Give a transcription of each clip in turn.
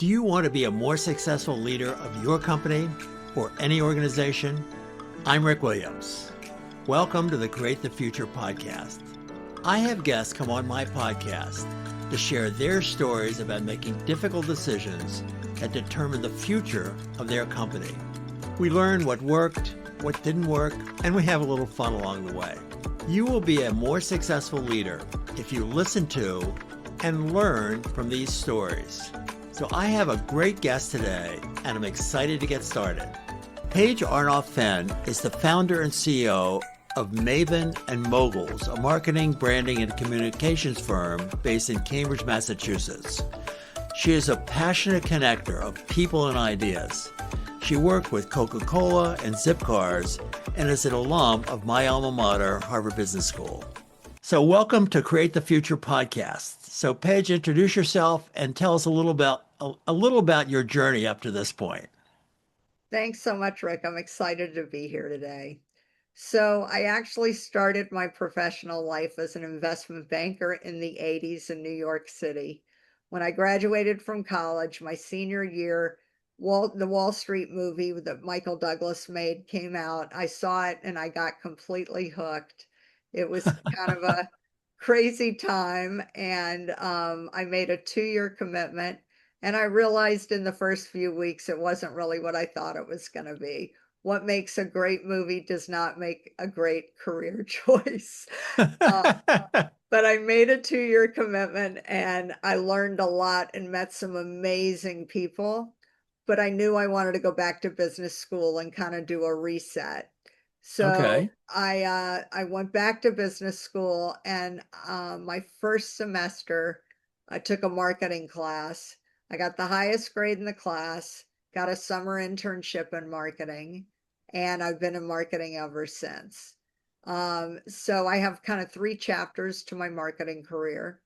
Do you want to be a more successful leader of your company or any organization? I'm Rick Williams. Welcome to the Create the Future podcast. I have guests come on my podcast to share their stories about making difficult decisions that determine the future of their company. We learn what worked, what didn't work, and we have a little fun along the way. You will be a more successful leader if you listen to and learn from these stories. So I have a great guest today, and I'm excited to get started. Paige Arnof-Fenn is the founder and CEO of Mavens Moguls, a marketing, branding, and communications firm based in Cambridge, Massachusetts. She is a passionate connector of people and ideas. She worked with Coca-Cola and Zipcars and is an alum of my alma mater, Harvard Business School. So welcome to Create the Future podcast. So Paige, introduce yourself and tell us a little about your journey up to this point. Thanks so much, Rick. I'm excited to be here today. So I actually started my professional life as an investment banker in the 80s in New York City. When I graduated from college, my senior year, the Wall Street movie that Michael Douglas made came out. I saw it and I got completely hooked. It was kind of a crazy time, and I made a 2-year commitment, and I realized in the first few weeks it wasn't really what I thought it was going to be. What makes a great movie does not make a great career choice. But I made a 2-year commitment, and I learned a lot and met some amazing people. But I knew I wanted to go back to business school and kind of do a reset. So Okay. I went back to business school, and my first semester, I took a marketing class. I got the highest grade in the class, got a summer internship in marketing, and I've been in marketing ever since. So I have kind of 3 chapters to my marketing career.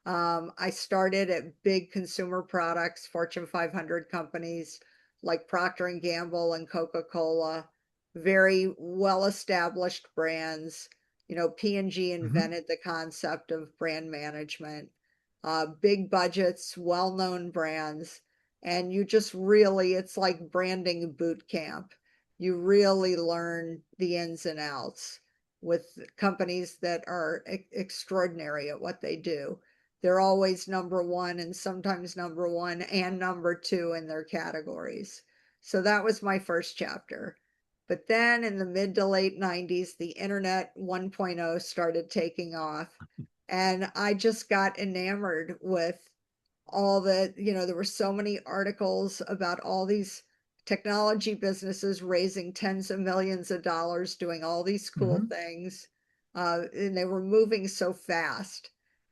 I started at big consumer products, Fortune 500 companies like Procter Gamble and Coca-Cola, very well-established brands. P&G Mhm. invented the concept of brand management, big budgets, well-known brands, and it's like branding boot camp. You really learn the ins and outs with companies that are extraordinary at what they do. They're always number one and sometimes number one and number two in their categories. So that was my first chapter. But then in the mid to late 90s, the internet 1.0 started taking off. And I just got enamored with there were so many articles about all these technology businesses raising tens of millions of dollars, doing all these cool Mhm. things. And they were moving so fast.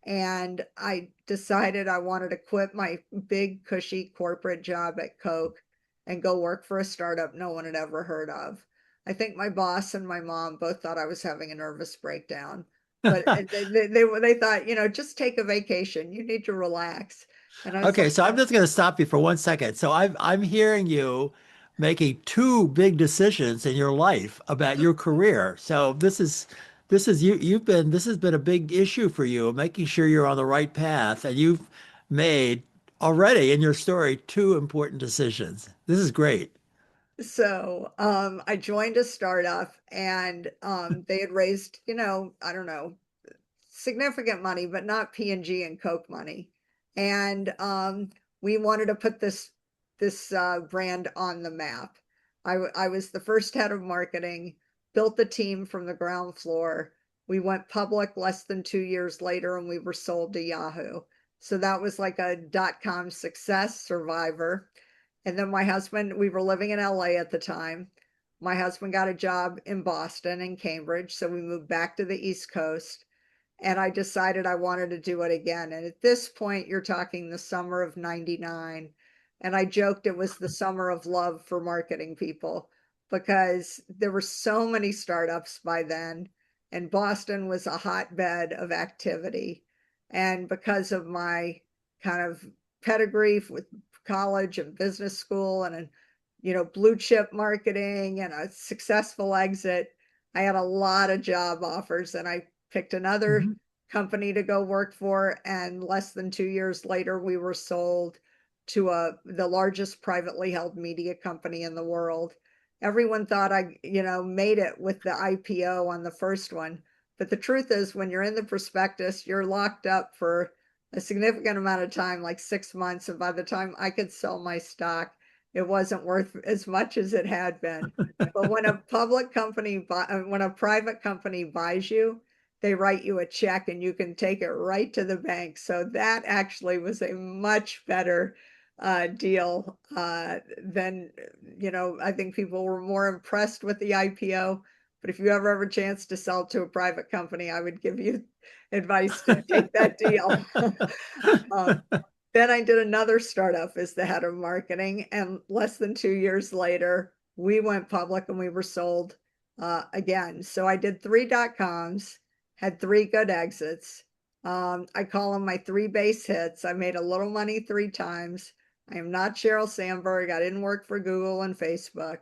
And I decided I wanted to quit my big, cushy corporate job at Coke and go work for a startup no one had ever heard of. I think my boss and my mom both thought I was having a nervous breakdown, but they thought, just take a vacation. You need to relax. And I was Okay, like, so I'm just going to stop you for 1 second. So I'm hearing you making 2 big decisions in your life about your career. So this has been a big issue for you, making sure you're on the right path, and you've made already in your story 2 important decisions. This is great. so I joined a startup, and they had raised, I don't know, significant money, but not P&G and Coke money. And we wanted to put this brand on the map. I was the first head of marketing, built the team from the ground floor. We went public less than 2 years later, and we were sold to Yahoo. So that was like a .com success survivor. And then we were living in LA at the time. My husband got a job in Boston and Cambridge, so we moved back to the East Coast, and I decided I wanted to do it again. And at this point, you're talking the summer of 99. And I joked it was the summer of love for marketing people because there were so many startups by then, and Boston was a hotbed of activity. And because of my kind of pedigree with college and business school and, blue chip marketing and a successful exit, I had a lot of job offers, and I picked another Mhm. company to go work for, and less than 2 years later we were sold. to the largest privately held media company in the world. Everyone thought I, made it with the IPO on the first one. But the truth is, when you're in the prospectus, you're locked up for a significant amount of time, like 6 months. And by the time I could sell my stock, it wasn't worth as much as it had been. But when when a private company buys you, they write you a check and you can take it right to the bank. So that actually was a much better deal than, I think people were more impressed with the IPO. But if you ever have a chance to sell to a private company, I would give you advice to take that deal. um, then I did another startup as the head of marketing, and less than 2 years later, we went public and we were sold again. So I did 3.coms, had 3 good exits. I call them my 3 base hits. I made a little money 3 times. I am not Sheryl Sandberg. I didn't work for Google and Facebook.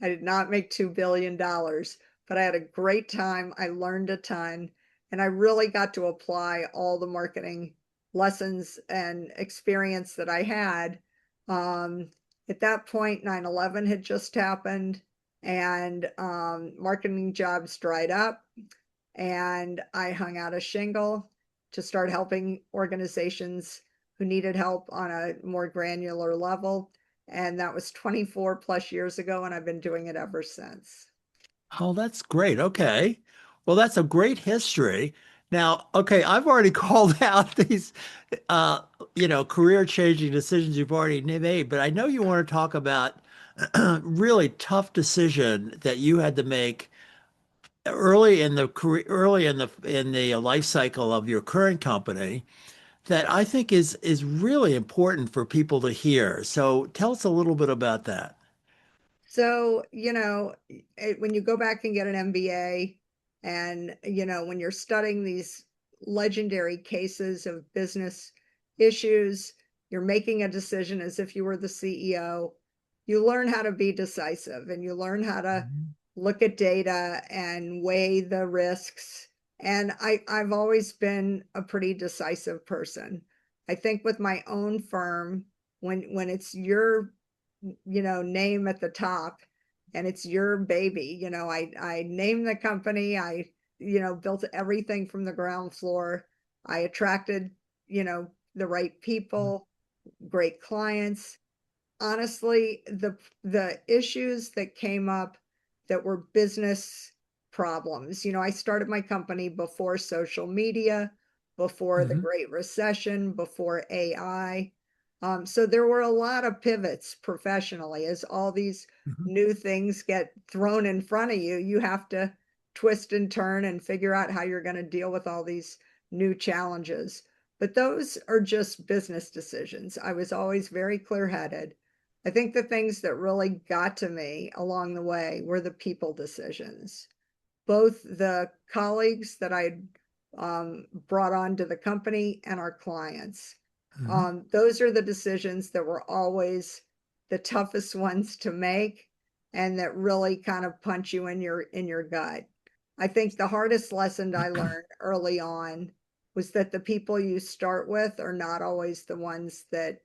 I did not make $2 billion, but I had a great time. I learned a ton, and I really got to apply all the marketing lessons and experience that I had. At that point, 9/11 had just happened, and marketing jobs dried up, and I hung out a shingle to start helping organizations who needed help on a more granular level. And that was 24 plus years ago, and I've been doing it ever since. Oh, that's great. Okay. Well, that's a great history. Now, okay, I've already called out these, uh, career-changing decisions you've already made, but I know you want to talk about really tough decision that you had to make early in the career, early in the life cycle of your current company that I think is really important for people to hear. So tell us a little bit about that. So, when you go back and get an MBA, and, when you're studying these legendary cases of business issues, you're making a decision as if you were the CEO. You learn how to be decisive, and you learn how to Mhm. look at data and weigh the risks. And I've always been a pretty decisive person. I think with my own firm, when it's your name at the top and it's your baby. I named the company. I built everything from the ground floor. I attracted the right people, great clients. Honestly, the issues that came up that were business problems, I started my company before social media, before the Mhm. Great Recession, before AI. So there were a lot of pivots professionally. As all these Mhm. new things get thrown in front of you, you have to twist and turn and figure out how you're going to deal with all these new challenges. But those are just business decisions. I was always very clear-headed. I think the things that really got to me along the way were the people decisions, both the colleagues that I brought on to the company and our clients. Mhm. Those are the decisions that were always the toughest ones to make, and that really kind of punch you in your gut. I think the hardest lesson I learned early on was that the people you start with are not always the ones that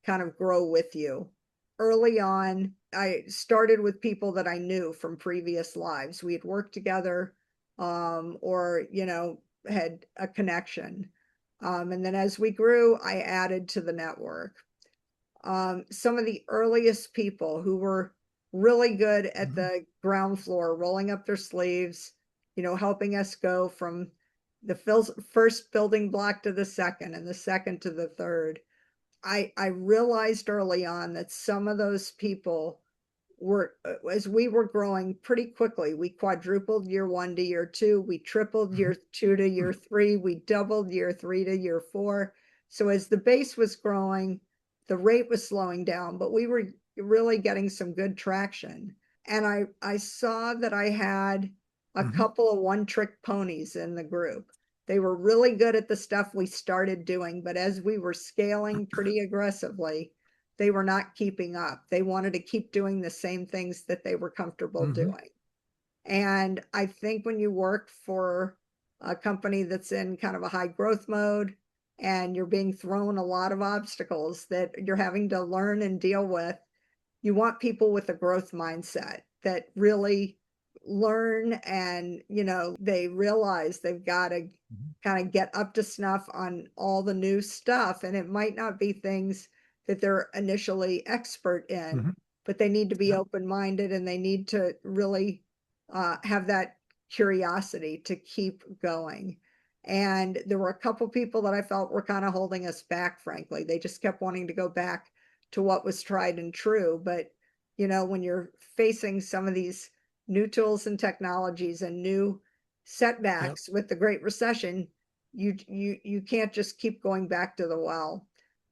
kind of grow with you. Early on, I started with people that I knew from previous lives. We had worked together, or, had a connection. And then as we grew, I added to the network. Some of the earliest people who were really good at Mhm. the ground floor, rolling up their sleeves, helping us go from the first building block to the second, and the second to the third. I realized early on that some of those people were, as we were growing pretty quickly, we quadrupled year 1 to year 2, we tripled year Mhm. 2 to year 3, we doubled year 3 to year 4. So as the base was growing, the rate was slowing down, but we were really getting some good traction. And I saw that I had a Mhm. couple of one-trick ponies in the group. They were really good at the stuff we started doing, but as we were scaling pretty aggressively, they were not keeping up. They wanted to keep doing the same things that they were comfortable Mhm. doing. And I think when you work for a company that's in kind of a high growth mode and you're being thrown a lot of obstacles that you're having to learn and deal with. You want people with a growth mindset that really learn, and they realize they've got to Mhm. kind of get up to snuff on all the new stuff, and it might not be things that they're initially expert in, Mhm. but they need to be Yeah. open-minded, and they need to really have that curiosity to keep going. And there were a couple people that I felt were kind of holding us back, frankly. They just kept wanting to go back to what was tried and true. But, when you're facing some of these new tools and technologies and new Yep. setbacks with the Great Recession, you can't just keep going back to the well.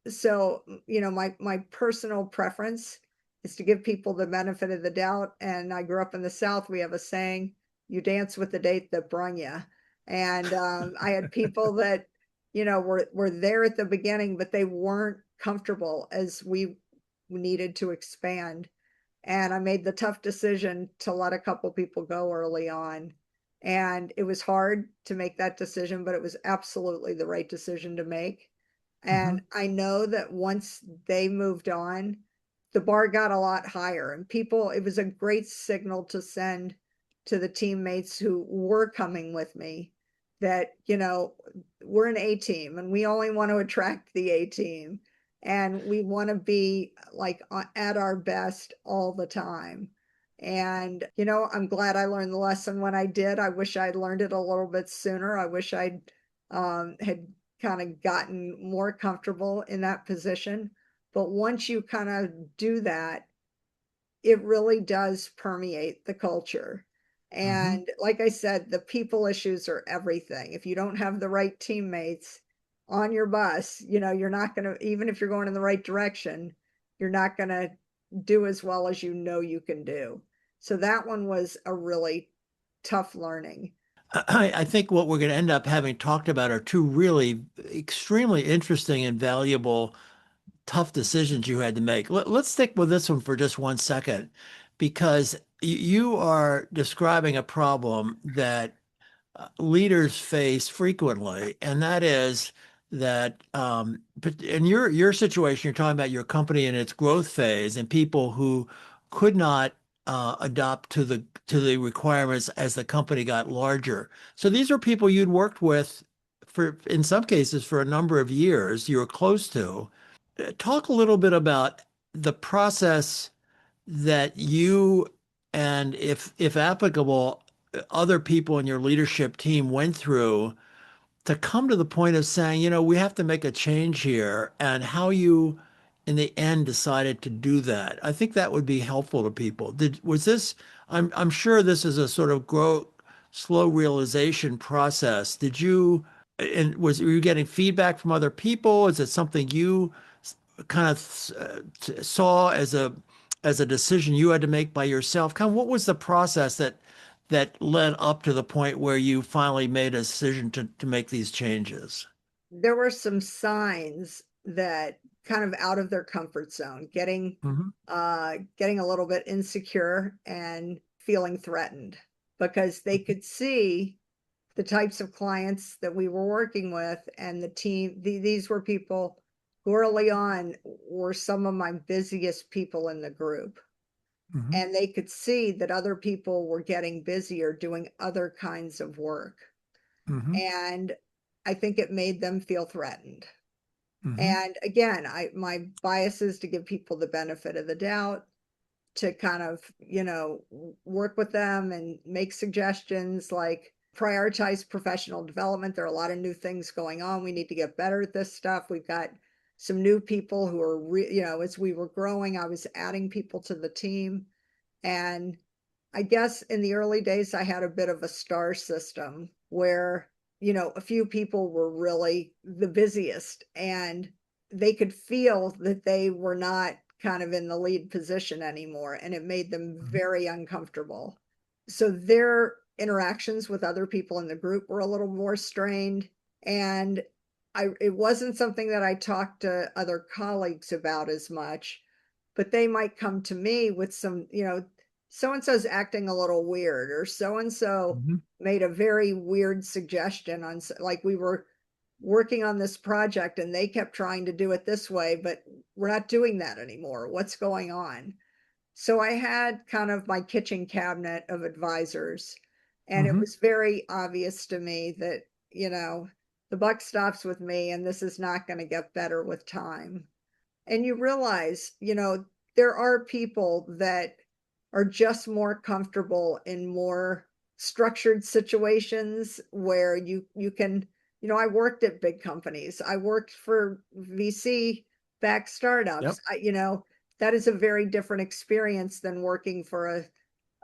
So, my personal preference is to give people the benefit of the doubt. And I grew up in the South. We have a saying, you dance with the date that brung you. And I had people that, were there at the beginning, but they weren't comfortable as we needed to expand. And I made the tough decision to let a couple people go early on. And it was hard to make that decision, but it was absolutely the right decision to make. And Mhm. I know that once they moved on, the bar got a lot higher, and people, it was a great signal to send to the teammates who were coming with me that, we're an A team and we only want to attract the A team, and we want to be like at our best all the time. And, I'm glad I learned the lesson when I did. I wish I'd learned it a little bit sooner. I wish I'd had kind of gotten more comfortable in that position. But once you kind of do that, it really does permeate the culture. Mhm. And like I said, the people issues are everything. If you don't have the right teammates on your bus, you're not going to, even if you're going in the right direction, you're not going to do as well as you can do. So that one was a really tough learning. I think what we're going to end up having talked about are two really extremely interesting and valuable tough decisions you had to make. Let's stick with this one for just 1 second, because you are describing a problem that leaders face frequently, and that is that but in your situation, you're talking about your company in its growth phase and people who could not adopt to the requirements as the company got larger. So these are people you'd worked with for, in some cases, for a number of years. You were close to. Talk a little bit about the process that you and, if applicable, other people in your leadership team went through to come to the point of saying, we have to make a change here, and how you in the end decided to do that. I think that would be helpful to people. Was this, I'm sure this is a sort of slow realization process. And were you getting feedback from other people? Is it something you kind of saw as a decision you had to make by yourself? Kind of what was the process that led up to the point where you finally made a decision to make these changes? There were some signs that kind of out of their comfort zone, Hmm. getting a little bit insecure and feeling threatened, because they could see the types of clients that we were working with, and the team. These were people who early on were some of my busiest people in the group, Hmm. and they could see that other people were getting busier doing other kinds of work. Hmm. And I think it made them feel threatened. Hmm. And again, my bias is to give people the benefit of the doubt, to kind of, work with them and make suggestions like prioritize professional development. There are a lot of new things going on. We need to get better at this stuff. We've got some new people who are, as we were growing, I was adding people to the team. And I guess in the early days, I had a bit of a star system where, a few people were really the busiest, and they could feel that they were not kind of in the lead position anymore, and it made them Hmm. very uncomfortable. So their interactions with other people in the group were a little more strained. And it wasn't something that I talked to other colleagues about as much, but they might come to me with some, so and so's acting a little weird, or so and so Hmm. made a very weird suggestion like we were working on this project and they kept trying to do it this way, but we're not doing that anymore. What's going on? So I had kind of my kitchen cabinet of advisors, and it Hmm. was very obvious to me that, you know, the buck stops with me and this is not going to get better with time. And you realize, there are people that are just more comfortable in more structured situations where you can, I worked at big companies. I worked for VC backed Yep. startups. That is a very different experience than working for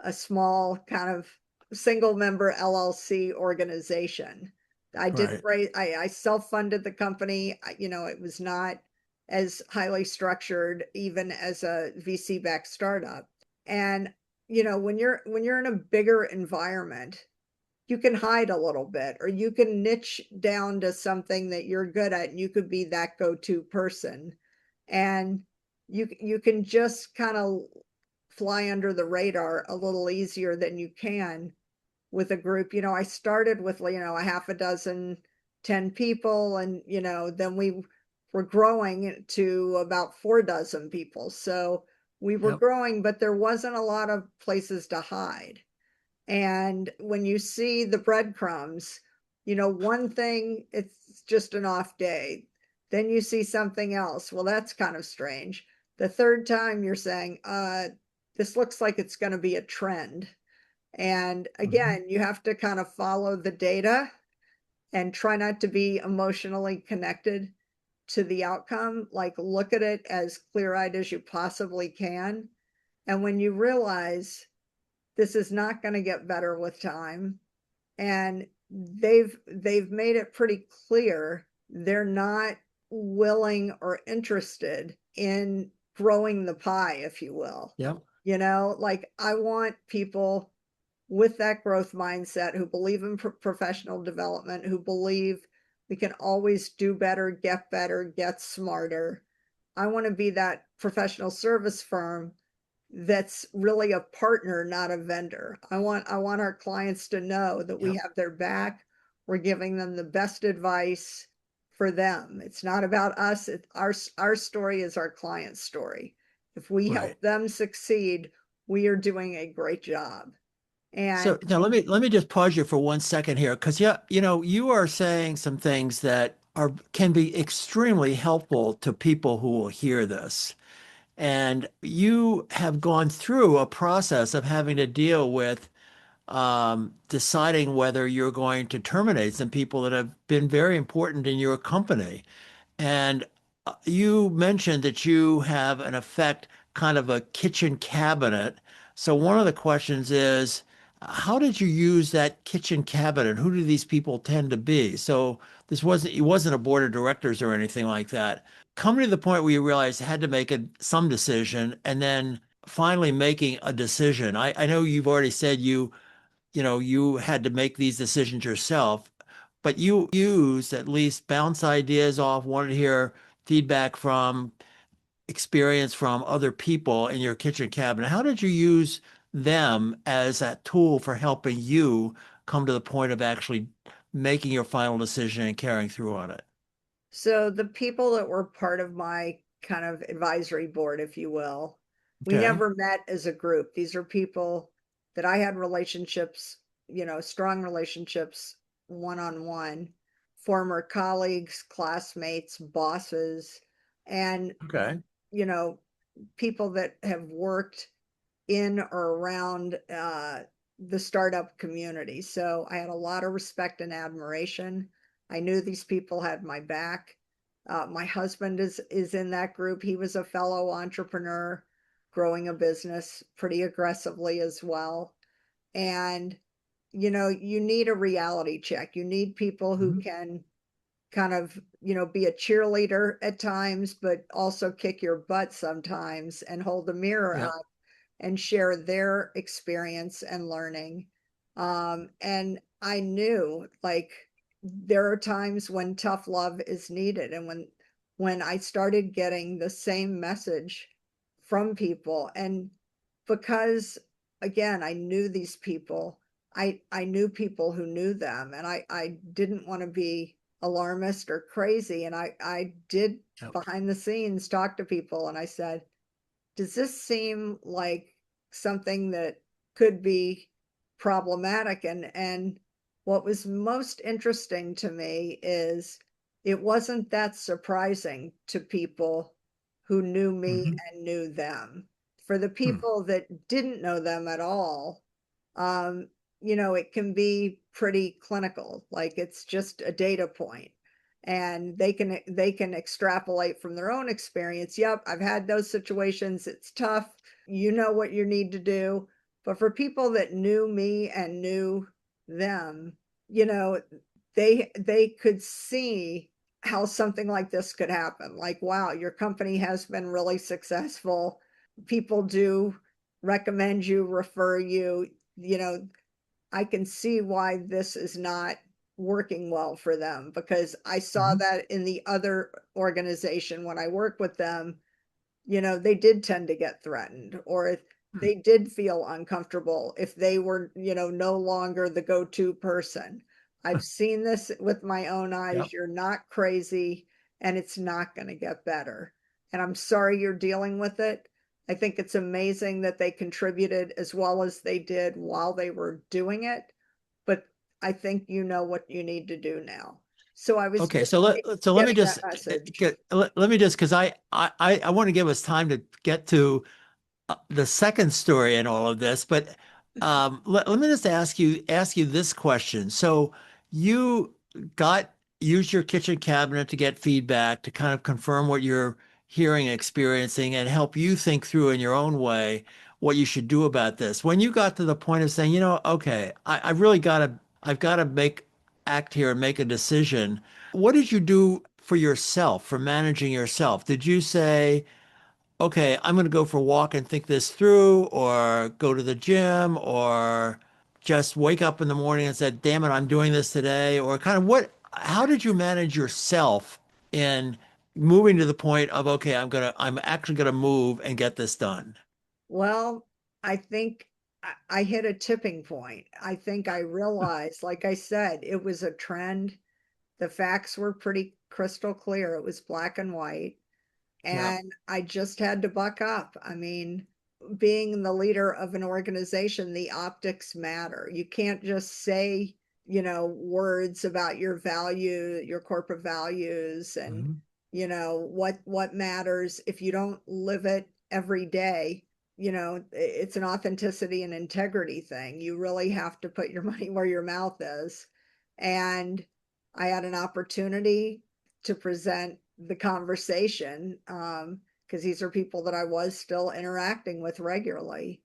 a small kind of single member LLC organization. I didn't Right. raise, I self-funded the company. It was not as highly structured even as a VC backed startup. And when you're in a bigger environment, you can hide a little bit or you can niche down to something that you're good at and you could be that go-to person. And you can just kind of fly under the radar a little easier than you can with a group. I started with, a half a dozen, 10 people, and, then we were growing to about 4 dozen people. So we were Yep. growing, but there wasn't a lot of places to hide. And when you see the breadcrumbs, one thing, it's just an off day. Then you see something else. Well, that's kind of strange. The third time you're saying, this looks like it's going to be a trend. And Hmm. again, you have to kind of follow the data and try not to be emotionally connected to the outcome. Like, look at it as clear eyed as you possibly can. And when you realize this is not going to get better with time, and they've made it pretty clear they're not willing or interested in growing the pie, if you will. Yep. Like, I want people with that growth mindset who believe in professional development, who believe we can always do better, get smarter. I want to be that professional service firm that's really a partner, not a vendor. I want our clients to know that we Yep. have their back. We're giving them the best advice for them. It's not about us. Our story is our client's story. If we Right. help them succeed, we are doing a great job. So And now let me just pause you for 1 second here, because yeah, you are saying some things that are can be extremely helpful to people who will hear this. And you have gone through a process of having to deal with deciding whether you're going to terminate some people that have been very important in your company. And you mentioned that you have, in effect, kind of a kitchen cabinet. So one of the questions is, how did you use that kitchen cabinet? Who do these people tend to be? So it wasn't a board of directors or anything like that. Coming to the point where you realized you had to make some decision and then finally making a decision. I know you've already said you had to make these decisions yourself, but you used at least bounce ideas off, wanted to hear feedback from experience from other people in your kitchen cabinet. How did you use them as a tool for helping you come to the point of actually making your final decision and carrying through on it? so the people that were part of my kind of advisory board, if you will, we Okay. never met as a group. These are people that I had relationships, strong relationships one on one, former colleagues, classmates, bosses, and, Okay. you know, people that have worked in or around the startup community. So I had a lot of respect and admiration. I knew these people had my back. My husband is in that group. He was a fellow entrepreneur, growing a business pretty aggressively as well. And you need a reality check. You need people who Mhm. can kind of, be a cheerleader at times, but also kick your butt sometimes and hold the mirror Yeah. up and share their experience and learning. And I knew, like, there are times when tough love is needed. And when I started getting the same message from people, and because again, I knew these people, I knew people who knew them, and I didn't want to be alarmist or crazy. And I did Yep. behind the scenes talk to people and I said, does this seem like something that could be problematic? And what was most interesting to me is it wasn't that surprising to people who knew me Hmm. and knew them. For the Hmm. people that didn't know them at all, um, it can be pretty clinical, like it's just a data point and they can extrapolate from their own experience. Yep, I've had those situations. It's tough. You know what you need to do. But for people that knew me and knew them, you know, they could see how something like this could happen. Like, wow, your company has been really successful. People do recommend you, refer you, you know, I can see why this is not working well for them because I saw Hmm. that in the other organization when I work with them, they did tend to get threatened or Hmm. they did feel uncomfortable if they were, no longer the go-to person. I've seen this with my own eyes. Yep. You're not crazy and it's not going to get better. And I'm sorry you're dealing with it. I think it's amazing that they contributed as well as they did while they were doing it, but I think you know what you need to do now. So I was Okay, just so let me getting that just message. let me just because I want to give us time to get to the second story in all of this, but let me just ask you this question. So you got use your kitchen cabinet to get feedback to kind of confirm what you're hearing and experiencing and help you think through in your own way what you should do about this. When you got to the point of saying, okay, I really I've got to make act here and make a decision. What did you do for yourself, for managing yourself? Did you say, okay, I'm going to go for a walk and think this through, or go to the gym, or just wake up in the morning and said, damn it, I'm doing this today? Or kind of how did you manage yourself in moving to the point of, okay, I'm actually going to move and get this done? Well, I think I hit a tipping point. I think I realized, like I said, it was a trend. The facts were pretty crystal clear. It was black and white. Yeah. And I just had to buck up. I mean, being the leader of an organization, the optics matter. You can't just say, words about your value, your corporate values, and Hmm. what matters if you don't live it every day. It's an authenticity and integrity thing. You really have to put your money where your mouth is. And I had an opportunity to present the conversation because these are people that I was still interacting with regularly.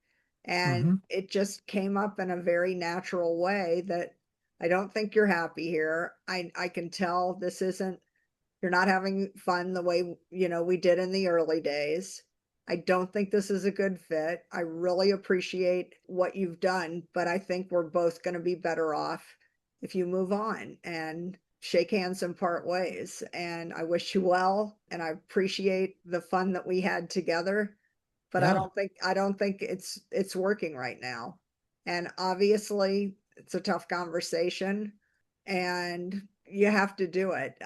And Hmm. it just came up in a very natural way that I don't think you're happy here. I can tell this isn't, you're not having fun the way, we did in the early days. I don't think this is a good fit. I really appreciate what you've done, but I think we're both going to be better off if you move on and shake hands and part ways. And I wish you well, and I appreciate the fun that we had together, but I Yeah. don't think I don't think it's working right now. And obviously, it's a tough conversation and you have to do it.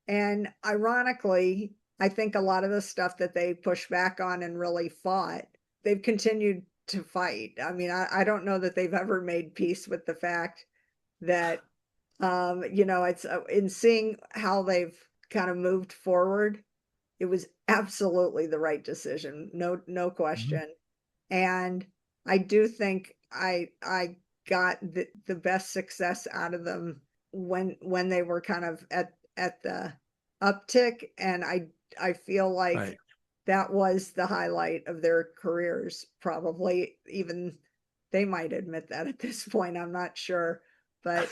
And ironically, I think a lot of the stuff that they pushed back on and really fought, they've continued to fight. I mean, I don't know that they've ever made peace with the fact that, it's in seeing how they've kind of moved forward, it was absolutely the right decision. No, no Mhm. question. And I do think I got the best success out of them when they were kind of at the uptick, and I feel like Right. that was the highlight of their careers, probably. Even they might admit that at this point, I'm not sure, but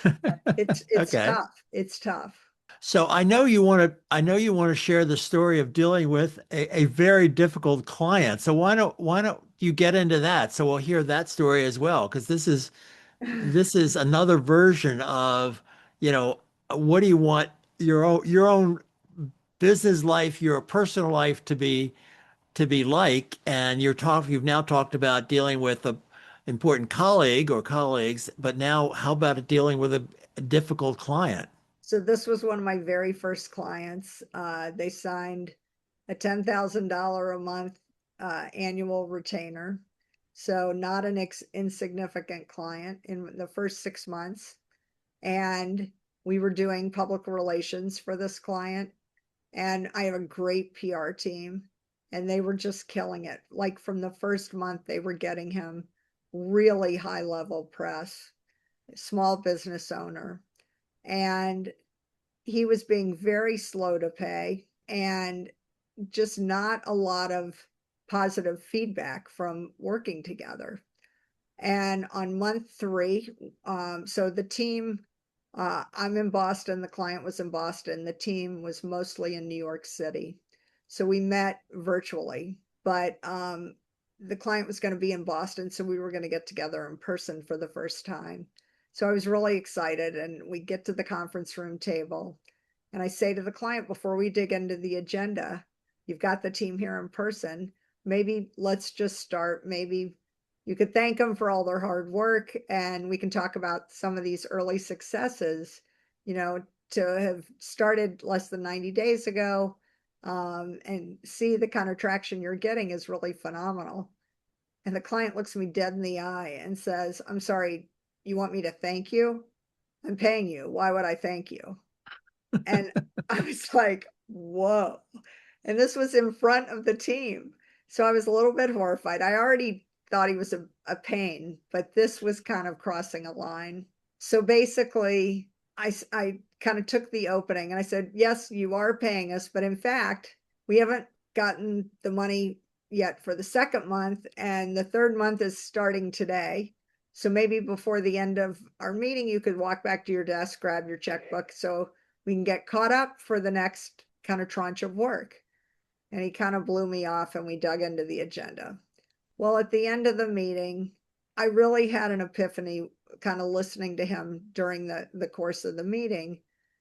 it's Okay. tough. It's tough. So I know you want to share the story of dealing with a very difficult client. So why don't you get into that? So we'll hear that story as well, because this is another version of, you know, what do you want your own business life, your personal life to be like? And you've now talked about dealing with a important colleague or colleagues, but now how about dealing with a difficult client? So this was one of my very first clients. They signed a $10,000 a month annual retainer. So not an insignificant client in the first 6 months. And we were doing public relations for this client. And I have a great PR team, and they were just killing it. Like from the first month, they were getting him really high level press, small business owner. And he was being very slow to pay and just not a lot of positive feedback from working together. And on month 3, so the team, I'm in Boston, the client was in Boston, the team was mostly in New York City. So we met virtually, but the client was going to be in Boston, so we were going to get together in person for the first time. So I was really excited, and we get to the conference room table, and I say to the client before we dig into the agenda, you've got the team here in person. Maybe let's just start. Maybe you could thank them for all their hard work, and we can talk about some of these early successes, to have started less than 90 days ago, and see the kind of traction you're getting is really phenomenal. And the client looks me dead in the eye and says, I'm sorry, you want me to thank you? I'm paying you. Why would I thank you? And I was like, whoa. And this was in front of the team. So I was a little bit horrified. I already thought he was a pain, but this was kind of crossing a line. So basically, I kind of took the opening and I said, yes, you are paying us, but in fact, we haven't gotten the money yet for the second month, and the third month is starting today. So maybe before the end of our meeting, you could walk back to your desk, grab your checkbook so we can get caught up for the next kind of tranche of work. And he kind of blew me off, and we dug into the agenda. Well, at the end of the meeting, I really had an epiphany kind of listening to him during the course of the meeting.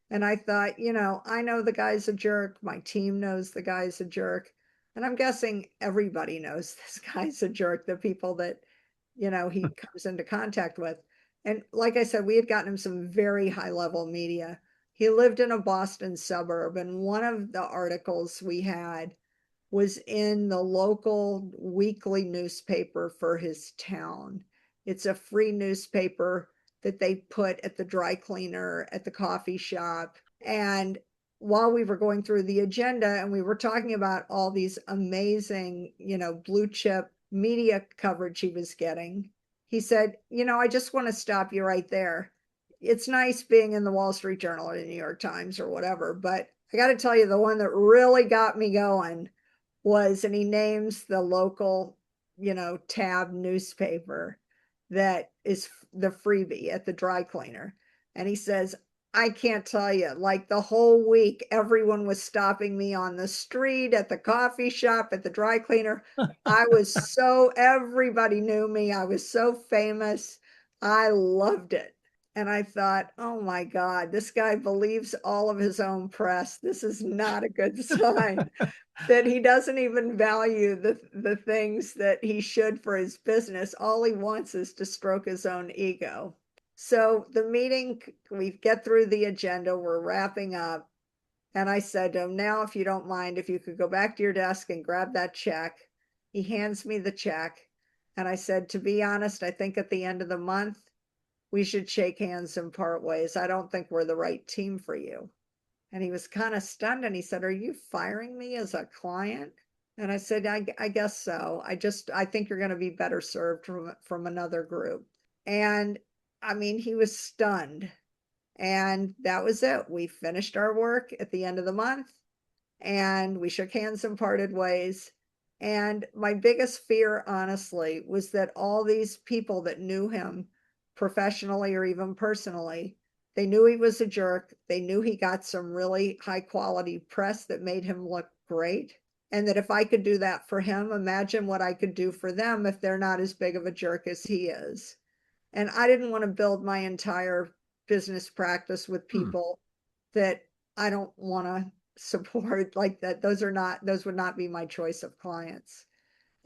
And I thought, I know the guy's a jerk. My team knows the guy's a jerk. And I'm guessing everybody knows this guy's a jerk, the people that, he comes into contact with. And like I said, we had gotten him some very high level media. He lived in a Boston suburb, and one of the articles we had was in the local weekly newspaper for his town. It's a free newspaper that they put at the dry cleaner, at the coffee shop. And while we were going through the agenda and we were talking about all these amazing, blue chip media coverage he was getting, he said, I just want to stop you right there. It's nice being in the Wall Street Journal or the New York Times or whatever, but I got to tell you, the one that really got me going was, and he names the local, tab newspaper that is the freebie at the dry cleaner. And he says, I can't tell you, like the whole week, everyone was stopping me on the street, at the coffee shop, at the dry cleaner. Everybody knew me. I was so famous. I loved it. And I thought, oh my God, this guy believes all of his own press. This is not a good sign. That he doesn't even value the things that he should for his business. All he wants is to stroke his own ego. So the meeting, we get through the agenda, we're wrapping up. And I said to him, now, if you don't mind, if you could go back to your desk and grab that check. He hands me the check. And I said, to be honest, I think at the end of the month, we should shake hands and part ways. I don't think we're the right team for you. And he was kind of stunned, and he said, are you firing me as a client? And I said, I guess so. I think you're going to be better served from another group. And I mean, he was stunned. And that was it. We finished our work at the end of the month, and we shook hands and parted ways. And my biggest fear, honestly, was that all these people that knew him professionally or even personally, they knew he was a jerk. They knew he got some really high quality press that made him look great. And that if I could do that for him, imagine what I could do for them if they're not as big of a jerk as he is. And I didn't want to build my entire business practice with people that I don't want to support like that. Those would not be my choice of clients.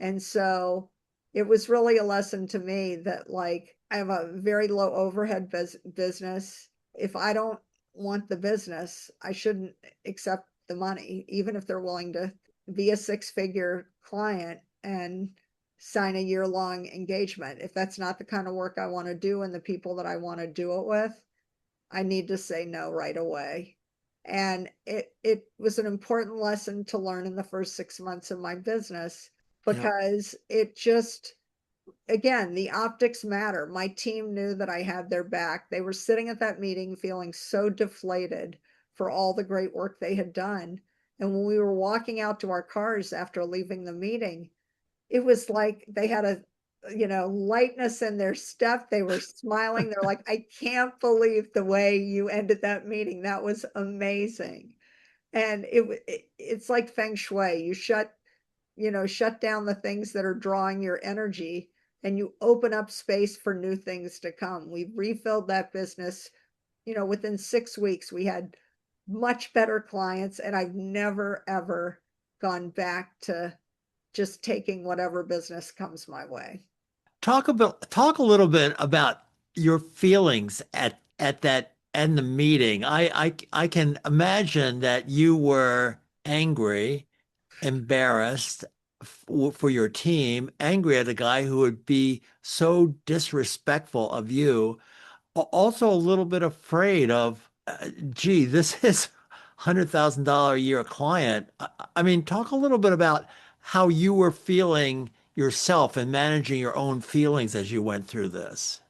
And so it was really a lesson to me that, like, I have a very low overhead business. If I don't want the business, I shouldn't accept the money, even if they're willing to be a six-figure client and sign a year-long engagement. If that's not the kind of work I want to do and the people that I want to do it with, I need to say no right away. And it was an important lesson to learn in the first 6 months of my business, Yep. because it just, again, the optics matter. My team knew that I had their back. They were sitting at that meeting feeling so deflated for all the great work they had done. And when we were walking out to our cars after leaving the meeting, it was like they had a, lightness in their step. They were smiling. They're like, I can't believe the way you ended that meeting. That was amazing. And it's like feng shui. You shut down the things that are drawing your energy, and you open up space for new things to come. We refilled that business, within 6 weeks. We had much better clients, and I've never, ever gone back to just taking whatever business comes my way. Talk a little bit about your feelings at that end the meeting. I can imagine that you were angry, embarrassed for your team, angry at a guy who would be so disrespectful of you, also a little bit afraid of, gee, this is $100,000 a year client. I mean, talk a little bit about how you were feeling yourself and managing your own feelings as you went through this.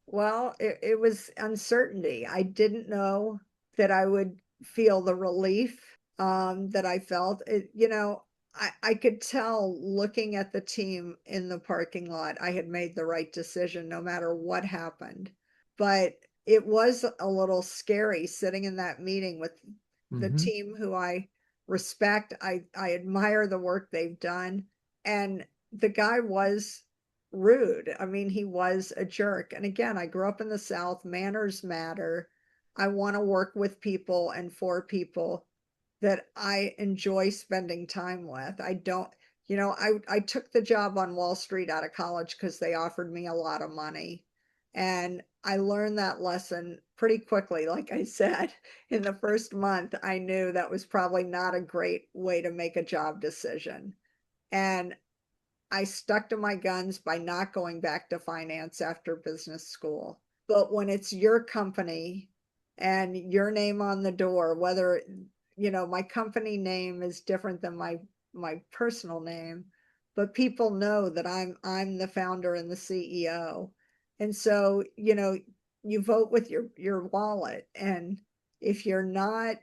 Well, it was uncertainty. I didn't know that I would feel the relief that I felt. I could tell looking at the team in the parking lot, I had made the right decision no matter what happened. But it was a little scary sitting in that meeting with the Hmm. team who I respect. I admire the work they've done. And the guy was rude. I mean, he was a jerk. And again, I grew up in the South. Manners matter. I want to work with people and for people that I enjoy spending time with. I don't, I took the job on Wall Street out of college because they offered me a lot of money. And I learned that lesson pretty quickly. Like I said, in the first month, I knew that was probably not a great way to make a job decision. And I stuck to my guns by not going back to finance after business school. But when it's your company and your name on the door, whether, my company name is different than my personal name, but people know that I'm the founder and the CEO. And so, you vote with your wallet. And if you're not,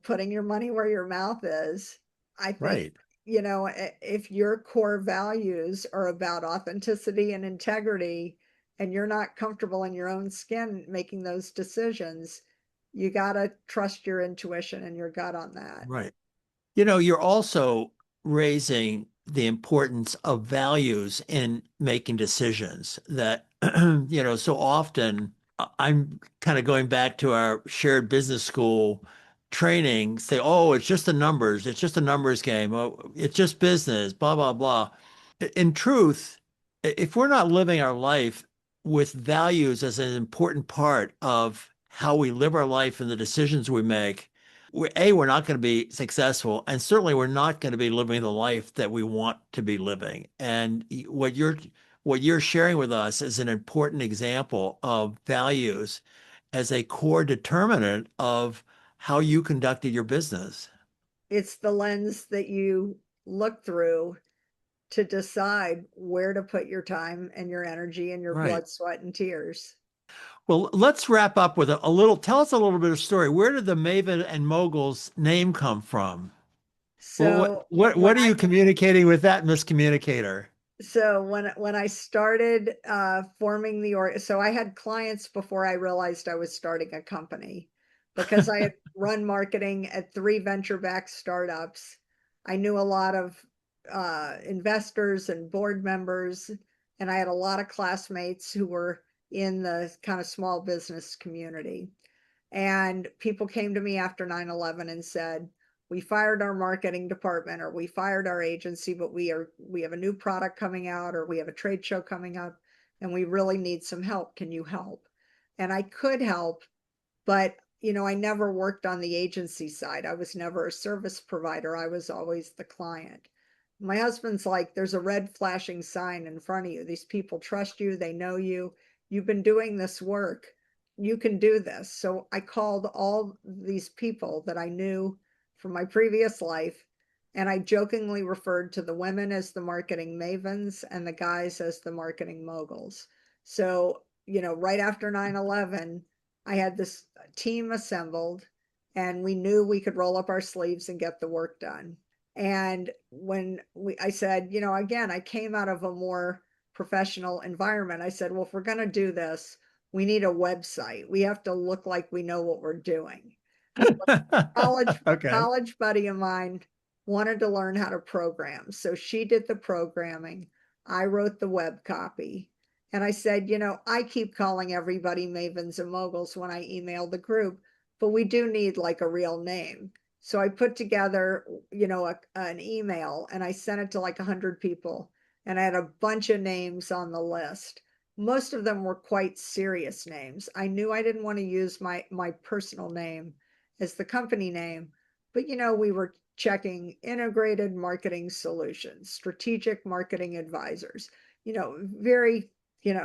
putting your money where your mouth is, I think, Right. if your core values are about authenticity and integrity, and you're not comfortable in your own skin making those decisions, you got to trust your intuition and your gut on that. Right. You're also raising the importance of values in making decisions that, so often I'm kind of going back to our shared business school training, say, oh, it's just the numbers. It's just a numbers game. Oh, it's just business, blah, blah, blah. In truth, if we're not living our life with values as an important part of how we live our life and the decisions we make, we're not going to be successful, and certainly we're not going to be living the life that we want to be living. And what you're sharing with us is an important example of values as a core determinant of how you conducted your business. It's the lens that you look through to decide where to put your time and your energy and your Right. blood, sweat, and tears. Well, let's wrap up with a little. Tell us a little bit of story. Where did the Maven and Moguls name come from? Well, what So what when what are you communicating with that miscommunicator? when I started forming so I had clients before I realized I was starting a company, because I had run marketing at three venture-backed startups. I knew a lot of investors and board members, and I had a lot of classmates who were in the kind of small business community. And people came to me after 9/11 and said, we fired our marketing department, or we fired our agency, but we have a new product coming out, or we have a trade show coming up, and we really need some help. Can you help? And I could help, but I never worked on the agency side. I was never a service provider. I was always the client. My husband's like, there's a red flashing sign in front of you. These people trust you. They know you. You've been doing this work. You can do this. So I called all these people that I knew from my previous life, and I jokingly referred to the women as the marketing mavens and the guys as the marketing moguls. So, right after 9/11, I had this team assembled, and we knew we could roll up our sleeves and get the work done. And I said, again, I came out of a more professional environment. I said, well, if we're going to do this, we need a website. We have to look like we know what we're doing. college Okay. college buddy of mine wanted to learn how to program, so she did the programming. I wrote the web copy, and I said, I keep calling everybody Mavens and Moguls when I email the group, but we do need like a real name. So I put together, an email, and I sent it to like 100 people, and I had a bunch of names on the list. Most of them were quite serious names. I knew I didn't want to use my personal name as the company name, but we were checking integrated marketing solutions, strategic marketing advisors, very,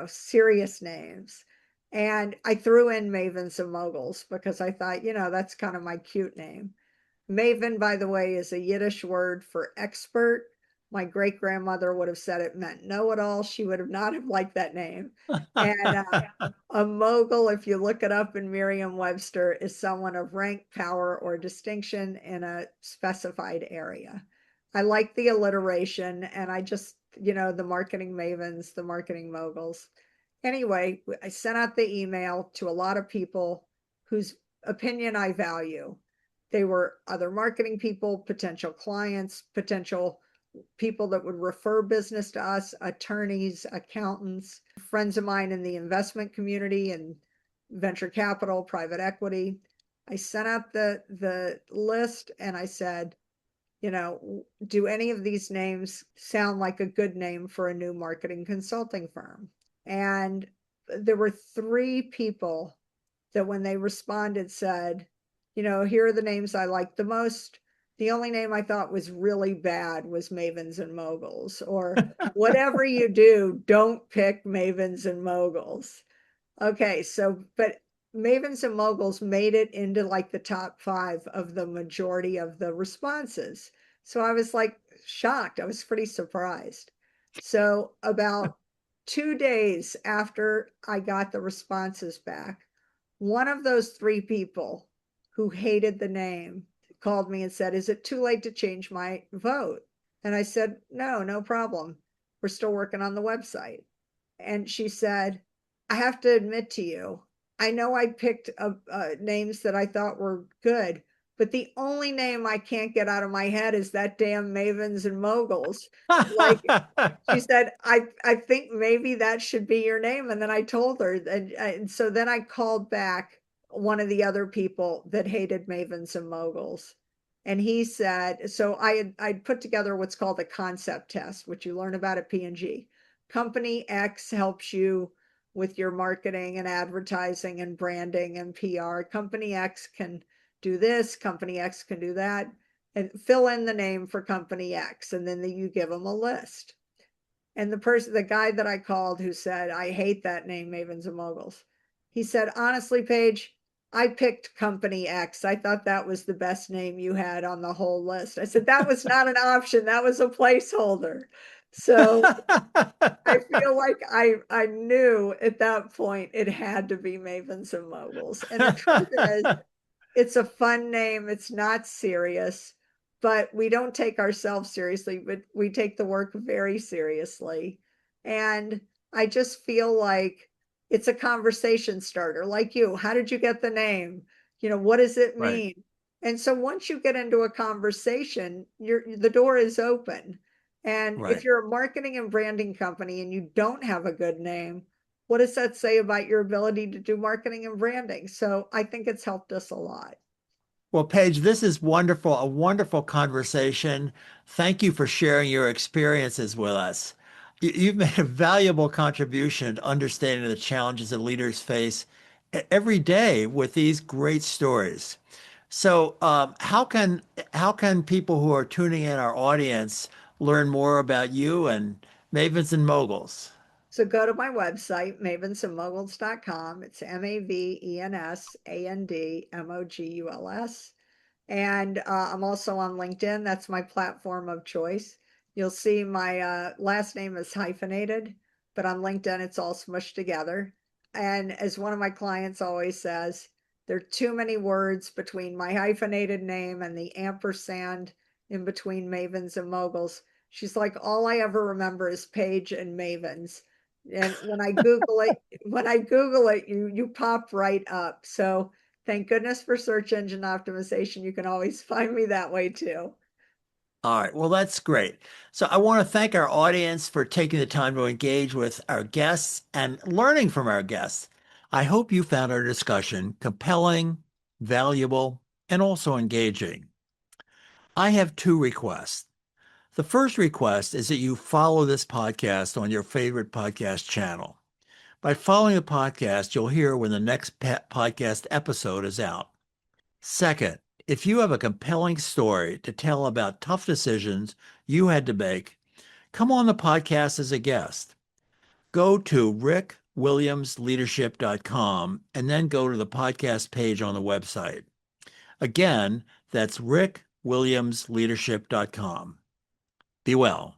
serious names. And I threw in Mavens and Moguls because I thought, that's kind of my cute name. Maven, by the way, is a Yiddish word for expert. My great grandmother would have said it meant know it all. She would have not have liked that name. And a mogul, if you look it up in Merriam-Webster, is someone of rank, power, or distinction in a specified area. I like the alliteration, and I just, the marketing mavens, the marketing moguls. Anyway, I sent out the email to a lot of people whose opinion I value. They were other marketing people, potential clients, potential people that would refer business to us, attorneys, accountants, friends of mine in the investment community and venture capital, private equity. I sent out the list, and I said, do any of these names sound like a good name for a new marketing consulting firm? And there were three people that when they responded said, here are the names I like the most. The only name I thought was really bad was Mavens and Moguls, or whatever you do, don't pick Mavens and Moguls. Okay, so, but Mavens and Moguls made it into like the top 5 of the majority of the responses. So I was like shocked. I was pretty surprised. So about 2 days after I got the responses back, one of those three people who hated the name called me and said, is it too late to change my vote? And I said, no, no problem. We're still working on the website. And she said, I have to admit to you, I know I picked names that I thought were good, but the only name I can't get out of my head is that damn Mavens and Moguls. Like, she said, I think maybe that should be your name. And then I told her, and so then I called back one of the other people that hated Mavens and Moguls. And he said, so I'd put together what's called a concept test, which you learn about at P&G. Company X helps you with your marketing and advertising and branding and PR. Company X can do this, company X can do that, and fill in the name for company X. And then you give them a list. And the guy that I called who said, I hate that name, Mavens and Moguls, he said, honestly, Paige, I picked company X. I thought that was the best name you had on the whole list. I said, that was not an option. That was a placeholder. So I feel like I knew at that point it had to be Mavens and Moguls. And the truth is, it's a fun name. It's not serious, but we don't take ourselves seriously, but we take the work very seriously. And I just feel like it's a conversation starter, like you. How did you get the name? What does it Right, mean? And so once you get into a conversation, the door is open. And if right. you're a marketing and branding company and you don't have a good name, what does that say about your ability to do marketing and branding? So I think it's helped us a lot. Well, Paige, this is wonderful, a wonderful conversation. Thank you for sharing your experiences with us. You've made a valuable contribution to understanding the challenges that leaders face every day with these great stories. So, how can people who are tuning in our audience learn more about you and Mavens and Moguls? So go to my website, mavensandmoguls.com. It's Mavensandmoguls. And I'm also on LinkedIn. That's my platform of choice. You'll see my last name is hyphenated, but on LinkedIn, it's all smushed together. And as one of my clients always says, there are too many words between my hyphenated name and the ampersand in between Mavens and Moguls. She's like, all I ever remember is Paige and Mavens. And when I Google it, you pop right up. So thank goodness for search engine optimization. You can always find me that way too. All right, well, that's great. So, I want to thank our audience for taking the time to engage with our guests and learning from our guests. I hope you found our discussion compelling, valuable, and also engaging. I have two requests. The first request is that you follow this podcast on your favorite podcast channel. By following the podcast, you'll hear when the next podcast episode is out. Second, if you have a compelling story to tell about tough decisions you had to make, come on the podcast as a guest. Go to rickwilliamsleadership.com and then go to the podcast page on the website. Again, that's rickwilliamsleadership.com. Be well.